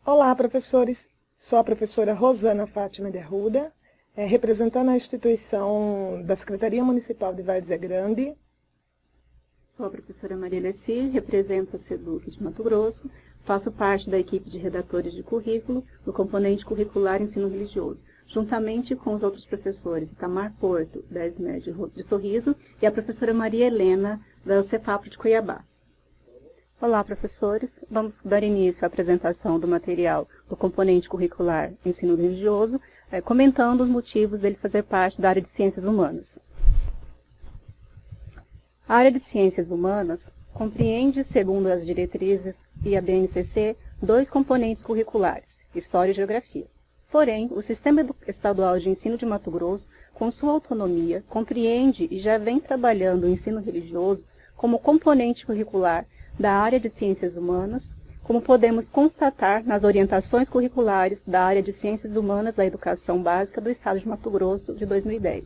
Olá, professores. Sou a professora Rosana Fátima de Arruda, representando a instituição da Secretaria Municipal de Várzea Grande. Sou a professora Maria Leci, represento a SEDUC de Mato Grosso, faço parte da equipe de redatores de currículo do componente curricular Ensino Religioso, juntamente com os outros professores Itamar Porto, da ESMED de Sorriso, e a professora Maria Helena, da Cefapro de Cuiabá. Olá, professores! Vamos dar início à apresentação do material do componente curricular Ensino Religioso, comentando os motivos dele fazer parte da área de Ciências Humanas. A área de Ciências Humanas compreende, segundo as diretrizes e a BNCC, dois componentes curriculares, História e Geografia. Porém, o Sistema Estadual de Ensino de Mato Grosso, com sua autonomia, compreende e já vem trabalhando o ensino religioso como componente curricular da área de Ciências Humanas, como podemos constatar nas orientações curriculares da área de Ciências Humanas da Educação Básica do Estado de Mato Grosso, de 2010.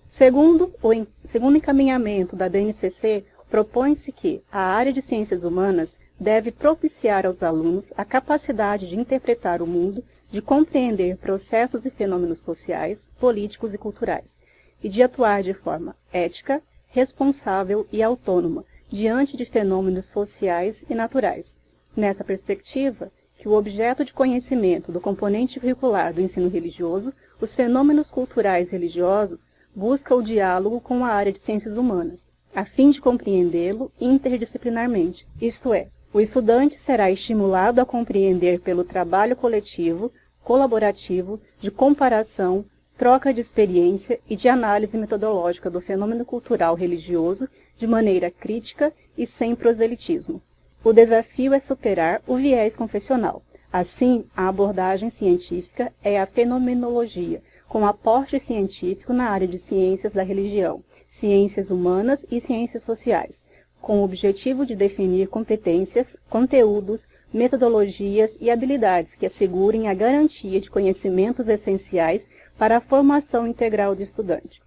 Segundo o encaminhamento da BNCC, propõe-se que a área de Ciências Humanas deve propiciar aos alunos a capacidade de interpretar o mundo, de compreender processos e fenômenos sociais, políticos e culturais, e de atuar de forma ética, responsável e autônoma, diante de fenômenos sociais e naturais. Nessa perspectiva, que o objeto de conhecimento do componente curricular do ensino religioso, os fenômenos culturais religiosos, busca o diálogo com a área de ciências humanas, a fim de compreendê-lo interdisciplinarmente. Isto é, o estudante será estimulado a compreender pelo trabalho coletivo, colaborativo, de comparação, troca de experiência e de análise metodológica do fenômeno cultural religioso de maneira crítica e sem proselitismo. O desafio é superar o viés confessional. Assim, a abordagem científica é a fenomenologia, com aporte científico na área de ciências da religião, ciências humanas e ciências sociais, com o objetivo de definir competências, conteúdos, metodologias e habilidades que assegurem a garantia de conhecimentos essenciais para a formação integral do estudante.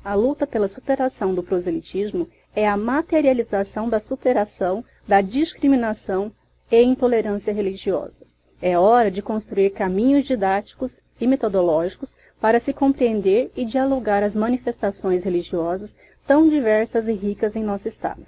A luta pela superação do proselitismo é a materialização da superação da discriminação e intolerância religiosa. É hora de construir caminhos didáticos e metodológicos para se compreender e dialogar as manifestações religiosas tão diversas e ricas em nosso Estado.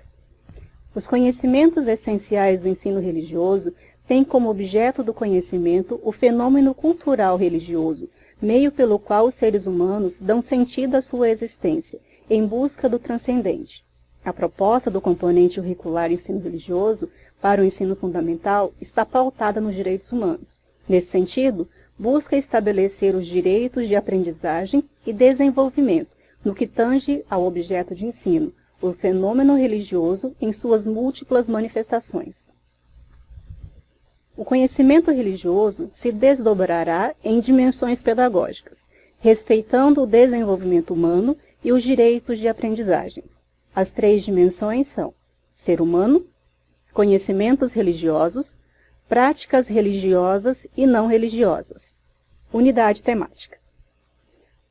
Os conhecimentos essenciais do ensino religioso têm como objeto do conhecimento o fenômeno cultural religioso, meio pelo qual os seres humanos dão sentido à sua existência, em busca do transcendente. A proposta do componente curricular ensino religioso para o ensino fundamental está pautada nos direitos humanos. Nesse sentido, busca estabelecer os direitos de aprendizagem e desenvolvimento, no que tange ao objeto de ensino, o fenômeno religioso em suas múltiplas manifestações. O conhecimento religioso se desdobrará em dimensões pedagógicas, respeitando o desenvolvimento humano e os direitos de aprendizagem. As três dimensões são ser humano, conhecimentos religiosos, práticas religiosas e não religiosas. Unidade temática.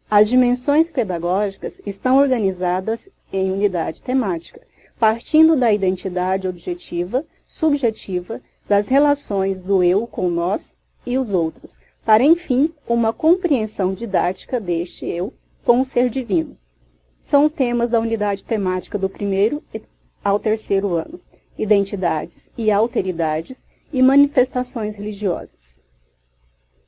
As dimensões pedagógicas estão organizadas em unidade temática, partindo da identidade objetiva, subjetiva, das relações do eu com nós e os outros, para, enfim, uma compreensão didática deste eu com o ser divino. São temas da unidade temática do 1º ao 3º ano, identidades e alteridades e manifestações religiosas.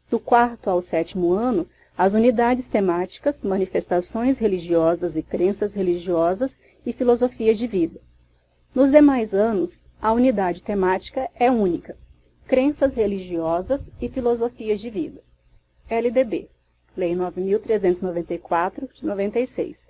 Do 4º ao 7º ano, as unidades temáticas, manifestações religiosas e crenças religiosas e filosofia de vida. Nos demais anos, a unidade temática é única, crenças religiosas e filosofias de vida. LDB, Lei 9.394, de 96.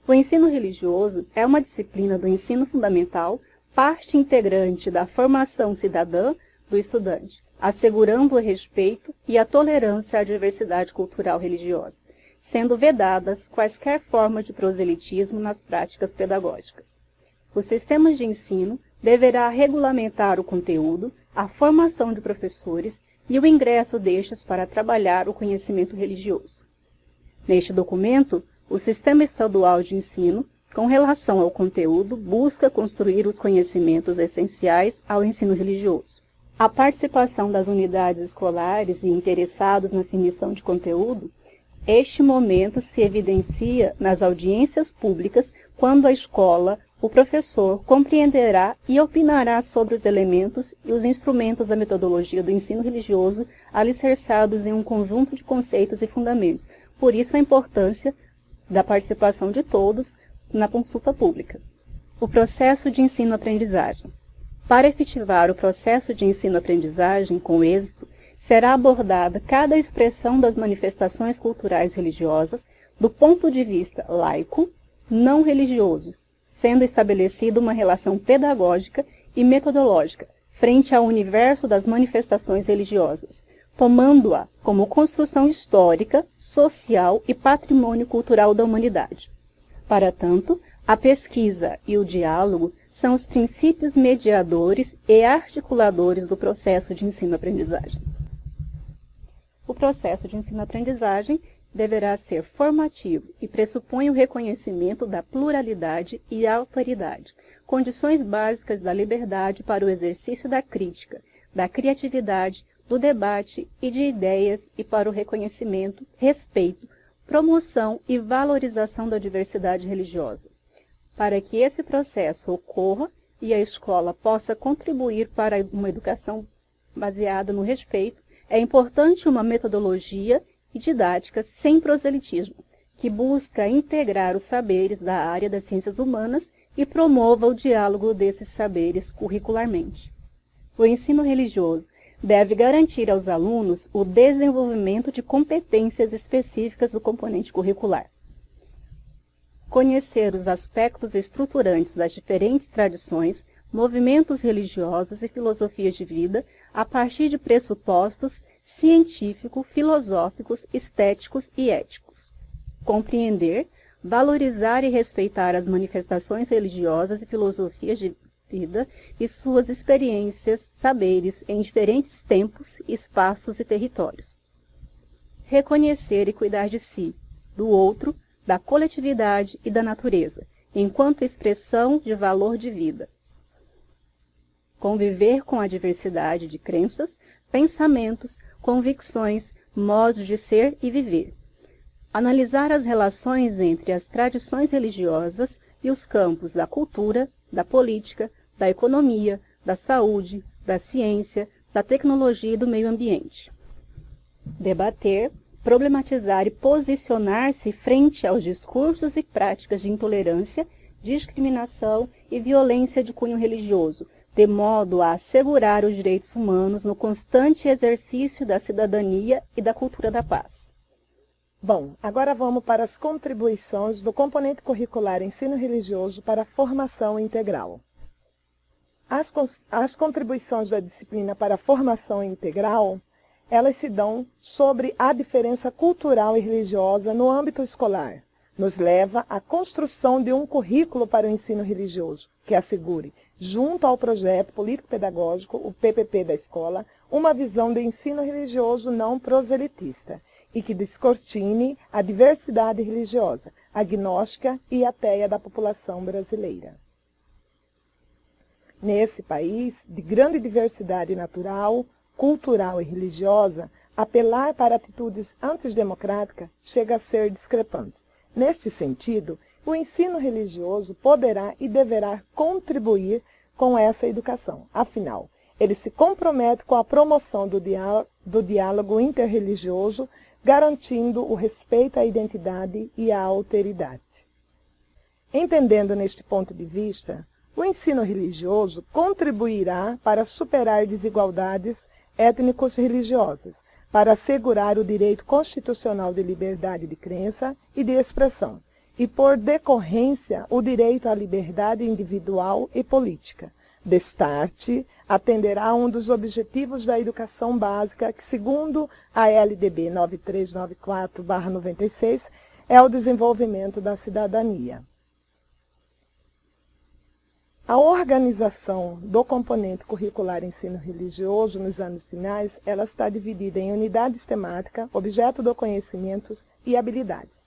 O ensino religioso é uma disciplina do ensino fundamental, parte integrante da formação cidadã do estudante, assegurando o respeito e a tolerância à diversidade cultural religiosa, sendo vedadas quaisquer formas de proselitismo nas práticas pedagógicas. Os sistemas de ensino deverá regulamentar o conteúdo, a formação de professores e o ingresso destes para trabalhar o conhecimento religioso. Neste documento, o Sistema Estadual de Ensino, com relação ao conteúdo, busca construir os conhecimentos essenciais ao ensino religioso. A participação das unidades escolares e interessados na definição de conteúdo, este momento se evidencia nas audiências públicas, quando a escola, o professor, compreenderá e opinará sobre os elementos e os instrumentos da metodologia do ensino religioso alicerçados em um conjunto de conceitos e fundamentos. Por isso a importância da participação de todos na consulta pública. O processo de ensino-aprendizagem. Para efetivar o processo de ensino-aprendizagem com êxito, será abordada cada expressão das manifestações culturais religiosas do ponto de vista laico, não religioso, sendo estabelecida uma relação pedagógica e metodológica frente ao universo das manifestações religiosas, tomando-a como construção histórica, social e patrimônio cultural da humanidade. Para tanto, a pesquisa e o diálogo são os princípios mediadores e articuladores do processo de ensino-aprendizagem. O processo de ensino-aprendizagem deverá ser formativo e pressupõe o reconhecimento da pluralidade e alteridade, condições básicas da liberdade para o exercício da crítica, da criatividade, do debate e de ideias e para o reconhecimento, respeito, promoção e valorização da diversidade religiosa. Para que esse processo ocorra e a escola possa contribuir para uma educação baseada no respeito, é importante uma metodologia e didática sem proselitismo, que busca integrar os saberes da área das ciências humanas e promova o diálogo desses saberes curricularmente. O ensino religioso deve garantir aos alunos o desenvolvimento de competências específicas do componente curricular. Conhecer os aspectos estruturantes das diferentes tradições, movimentos religiosos e filosofias de vida a partir de pressupostos científicos, filosóficos, estéticos e éticos. Compreender, valorizar e respeitar as manifestações religiosas e filosofias de vida e suas experiências, saberes em diferentes tempos, espaços e territórios. Reconhecer e cuidar de si, do outro, da coletividade e da natureza, enquanto expressão de valor de vida. Conviver com a diversidade de crenças, pensamentos, convicções, modos de ser e viver. Analisar as relações entre as tradições religiosas e os campos da cultura, da política, da economia, da saúde, da ciência, da tecnologia e do meio ambiente. Debater, problematizar e posicionar-se frente aos discursos e práticas de intolerância, discriminação e violência de cunho religioso, de modo a assegurar os direitos humanos no constante exercício da cidadania e da cultura da paz. Bom, agora vamos para as contribuições do componente curricular ensino religioso para a formação integral. As contribuições da disciplina para a formação integral, elas se dão sobre a diferença cultural e religiosa no âmbito escolar. Nos leva à construção de um currículo para o ensino religioso, que assegure, junto ao projeto político-pedagógico, o PPP da escola, uma visão de ensino religioso não proselitista e que descortine a diversidade religiosa, agnóstica e ateia da população brasileira. Nesse país, de grande diversidade natural, cultural e religiosa, apelar para atitudes antidemocráticas chega a ser discrepante. Neste sentido, o ensino religioso poderá e deverá contribuir com essa educação. Afinal, ele se compromete com a promoção do diálogo interreligioso, garantindo o respeito à identidade e à alteridade. Entendendo neste ponto de vista, o ensino religioso contribuirá para superar desigualdades étnico-religiosas, para assegurar o direito constitucional de liberdade de crença e de expressão, e por decorrência o direito à liberdade individual e política. Destarte, atenderá a um dos objetivos da educação básica que, segundo a LDB 9394/96, é o desenvolvimento da cidadania. A organização do componente curricular ensino religioso nos anos finais, ela está dividida em unidades temáticas, objeto do conhecimento e habilidades.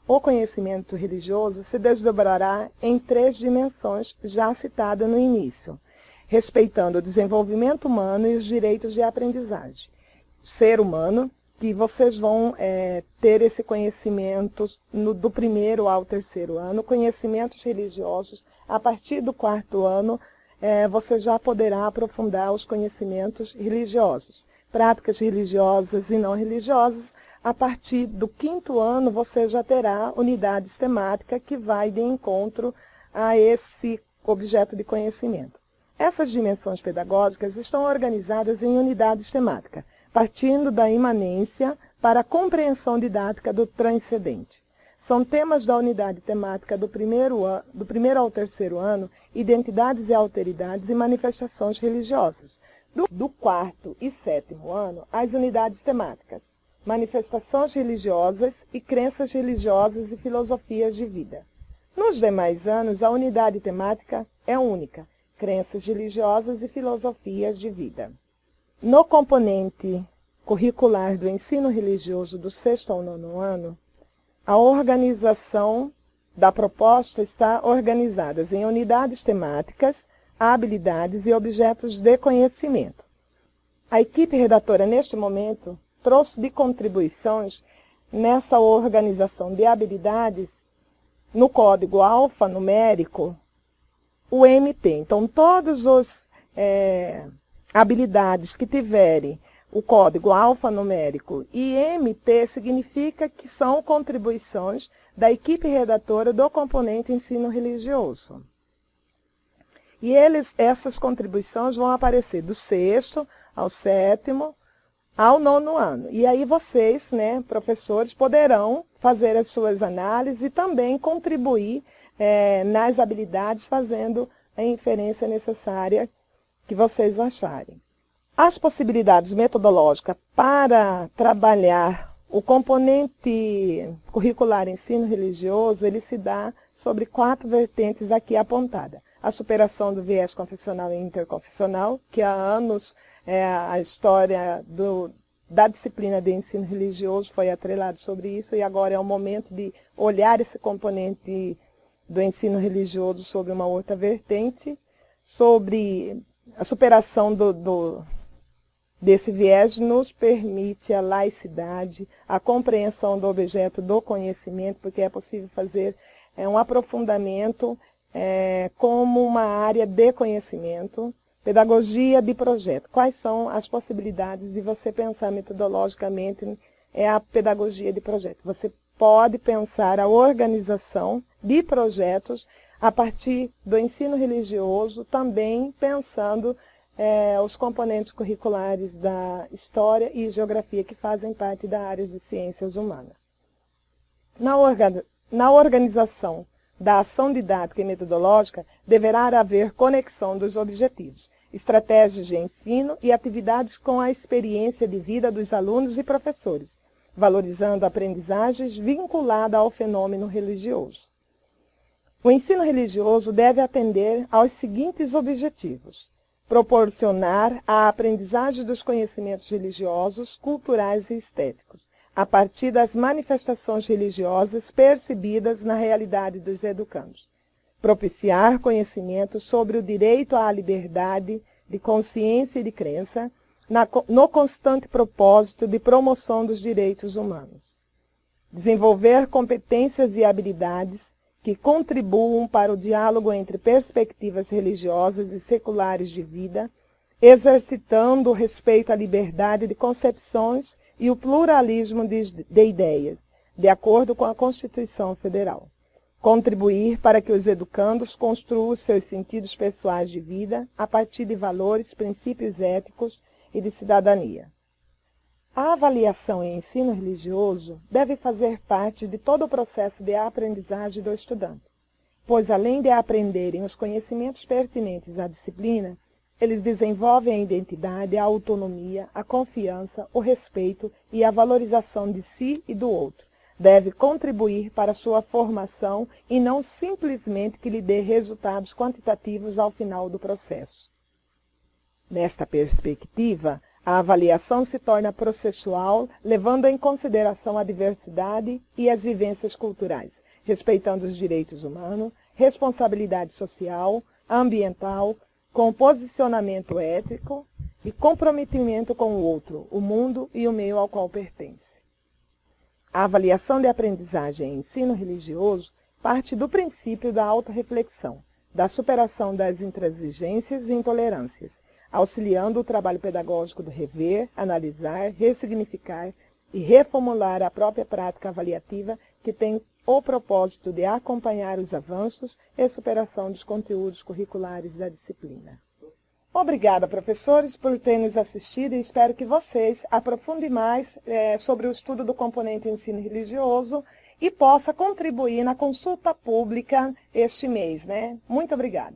O conhecimento religioso se desdobrará em 3 dimensões já citadas no início. respeitando o desenvolvimento humano e os direitos de aprendizagem. Ser humano, que vocês vão ter esse conhecimento do 1º ao 3º ano, conhecimentos religiosos. A partir do 4º ano, você já poderá aprofundar os conhecimentos religiosos, práticas religiosas e não religiosas. A partir do 5º ano, você já terá unidades temáticas que vai de encontro a esse objeto de conhecimento. Essas dimensões pedagógicas estão organizadas em unidades temáticas, partindo da imanência para a compreensão didática do transcendente. São temas da unidade temática do 1º ao 3º ano, identidades e alteridades e manifestações religiosas. Do 4º e 7º ano, as unidades temáticas, manifestações religiosas e crenças religiosas e filosofias de vida. Nos demais anos, a unidade temática é única, crenças religiosas e filosofias de vida. No componente curricular do ensino religioso do 6º ao 9º ano, a organização da proposta está organizada em unidades temáticas, habilidades e objetos de conhecimento. A equipe redatora, neste momento, trouxe de contribuições nessa organização de habilidades, no código alfanumérico, o MT. Então, todas as habilidades que tiverem o código alfanumérico e MT significa que são contribuições da equipe redatora do componente ensino religioso. E essas contribuições vão aparecer do 6º ao 7º ao 9º ano. E aí vocês, professores, poderão fazer as suas análises e também contribuir nas habilidades, fazendo a inferência necessária que vocês acharem. As possibilidades metodológicas para trabalhar o componente curricular ensino religioso, ele se dá sobre 4 vertentes aqui apontadas. A superação do viés confessional e interconfessional, que há anos a história da disciplina de ensino religioso foi atrelada sobre isso, e agora é o momento de olhar esse componente do ensino religioso sobre uma outra vertente, sobre a superação desse viés nos permite a laicidade, a compreensão do objeto do conhecimento, porque é possível fazer um aprofundamento como uma área de conhecimento, pedagogia de projeto. Quais são as possibilidades de você pensar metodologicamente a pedagogia de projeto? Você pode pensar a organização de projetos a partir do ensino religioso, também pensando os componentes curriculares da história e geografia que fazem parte da área de ciências humanas. Na organização da ação didática e metodológica, deverá haver conexão dos objetivos, estratégias de ensino e atividades com a experiência de vida dos alunos e professores, valorizando aprendizagens vinculadas ao fenômeno religioso. O ensino religioso deve atender aos seguintes objetivos: proporcionar a aprendizagem dos conhecimentos religiosos, culturais e estéticos, a partir das manifestações religiosas percebidas na realidade dos educandos. Propiciar conhecimento sobre o direito à liberdade de consciência e de crença, no constante propósito de promoção dos direitos humanos. Desenvolver competências e habilidades que contribuam para o diálogo entre perspectivas religiosas e seculares de vida, exercitando o respeito à liberdade de concepções e o pluralismo de ideias, de acordo com a Constituição Federal. Contribuir para que os educandos construam seus sentidos pessoais de vida a partir de valores, princípios éticos e de cidadania. A avaliação em ensino religioso deve fazer parte de todo o processo de aprendizagem do estudante, pois além de aprenderem os conhecimentos pertinentes à disciplina, eles desenvolvem a identidade, a autonomia, a confiança, o respeito e a valorização de si e do outro. Deve contribuir para sua formação e não simplesmente que lhe dê resultados quantitativos ao final do processo. Nesta perspectiva, a avaliação se torna processual, levando em consideração a diversidade e as vivências culturais, respeitando os direitos humanos, responsabilidade social, ambiental, com posicionamento ético e comprometimento com o outro, o mundo e o meio ao qual pertence. A avaliação de aprendizagem em ensino religioso parte do princípio da autorreflexão, da superação das intransigências e intolerâncias, auxiliando o trabalho pedagógico do rever, analisar, ressignificar e reformular a própria prática avaliativa, que tem o propósito de acompanhar os avanços e superação dos conteúdos curriculares da disciplina. Obrigada, professores, por terem nos assistido e espero que vocês aprofundem mais sobre o estudo do componente ensino religioso e possa contribuir na consulta pública este mês, né? Muito obrigada.